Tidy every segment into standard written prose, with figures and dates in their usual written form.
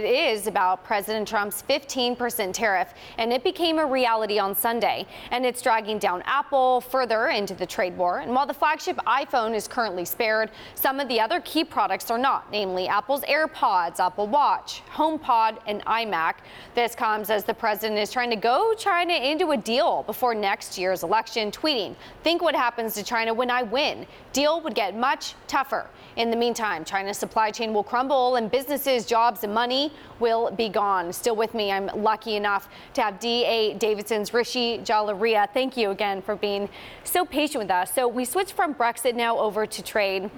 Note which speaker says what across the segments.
Speaker 1: It is about President Trump's 15% tariff, and it became a reality on Sunday. And it's dragging down Apple further into the trade war. And while the flagship iPhone is currently spared, some of the other key products are not, namely Apple's AirPods, Apple Watch, HomePod, and iMac. This comes as the president is trying to go China into a deal before next year's election, tweeting, "Think what happens to China when I win. Deal would get much tougher." In the meantime, China's supply chain will crumble and businesses, jobs, and money will be gone. Still with me, I'm lucky enough to have DA Davidson's Rishi Jaluria. Thank you again for being so patient with us. So we switch from Brexit now over to trade,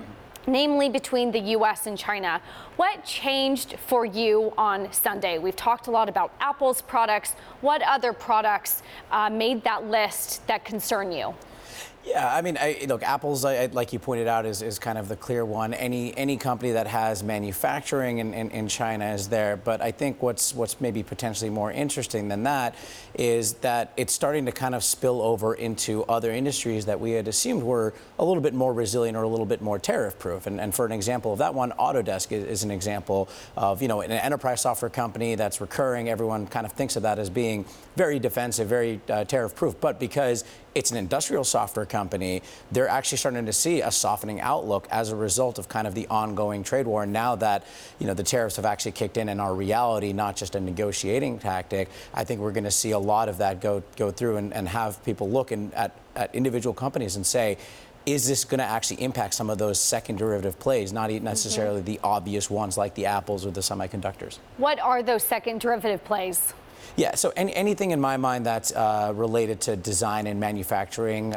Speaker 1: namely between the U.S. and China. What changed for you on Sunday? We've talked a lot about Apple's products. What other products made that list that concern you?
Speaker 2: Yeah, I mean, look, Apple's, like you pointed out, is kind of the clear one. Any company that has manufacturing in China is there. But I think what's maybe potentially more interesting than that is that it's starting to kind of spill over into other industries that we had assumed were a little bit more resilient or a little bit more tariff-proof. And for an example of that one, Autodesk is an example of, an enterprise software company that's recurring. Everyone kind of thinks of that as being very defensive, very tariff-proof. But because it's an industrial software company, they're actually starting to see a softening outlook as a result of kind of the ongoing trade war. And now that, the tariffs have actually kicked in and are reality, not just a negotiating tactic, I think we're going to see a lot of that go through and have people look at individual companies and say, is this going to actually impact some of those second derivative plays, not necessarily the obvious ones like the Apples or the semiconductors?
Speaker 1: What are those second derivative plays?
Speaker 2: Yeah, so anything in my mind that's related to design and manufacturing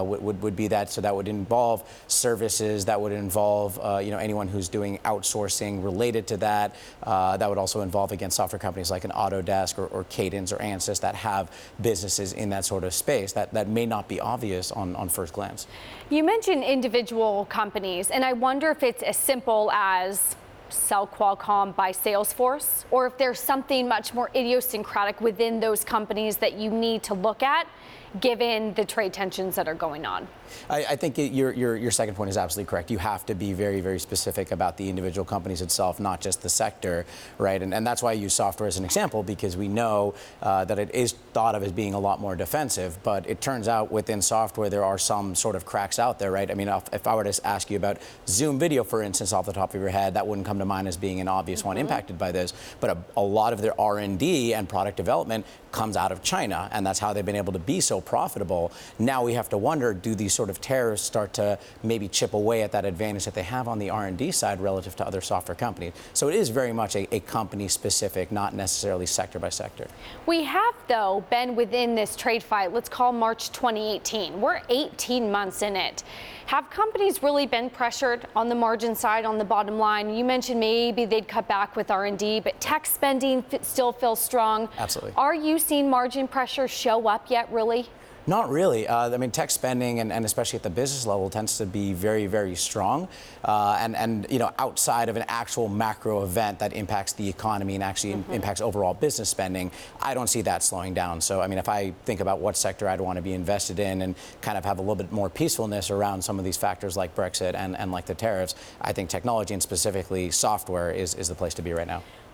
Speaker 2: would be that. So that would involve services, that would involve anyone who's doing outsourcing related to that. That would also involve, again, software companies like an Autodesk or Cadence or Ansys that have businesses in that sort of space that may not be obvious on first glance.
Speaker 1: You mentioned individual companies, and I wonder if it's as simple as sell Qualcomm by Salesforce, or if there's something much more idiosyncratic within those companies that you need to look at, given the trade tensions that are going on.
Speaker 2: I think your second point is absolutely correct. You have to be very, very specific about the individual companies itself, not just the sector, right? And that's why I use software as an example, because we know that it is thought of as being a lot more defensive, but it turns out within software there are some sort of cracks out there, right? I mean, if I were to ask you about Zoom video, for instance, off the top of your head, that wouldn't come to mind as being an obvious one impacted by this, but a lot of their R&D and product development comes out of China, and that's how they've been able to be so profitable. Now we have to wonder, do these sort of tariffs start to maybe chip away at that advantage that they have on the R&D side relative to other software companies? So it is very much a company specific, not necessarily sector by sector.
Speaker 1: We have, though, been within this trade fight, let's call March 2018. We're 18 months in it. Have companies really been pressured on the margin side, on the bottom line? You mentioned maybe they'd cut back with R&D, but tech spending still feels strong.
Speaker 2: Absolutely.
Speaker 1: Are you seeing margin pressure show up yet, really?
Speaker 2: Not really. I mean, tech spending, and especially at the business level, tends to be very, very strong. And outside of an actual macro event that impacts the economy and actually impacts overall business spending, I don't see that slowing down. So, I mean, if I think about what sector I'd want to be invested in and kind of have a little bit more peacefulness around some of these factors like Brexit and like the tariffs, I think technology and specifically software is the place to be right now.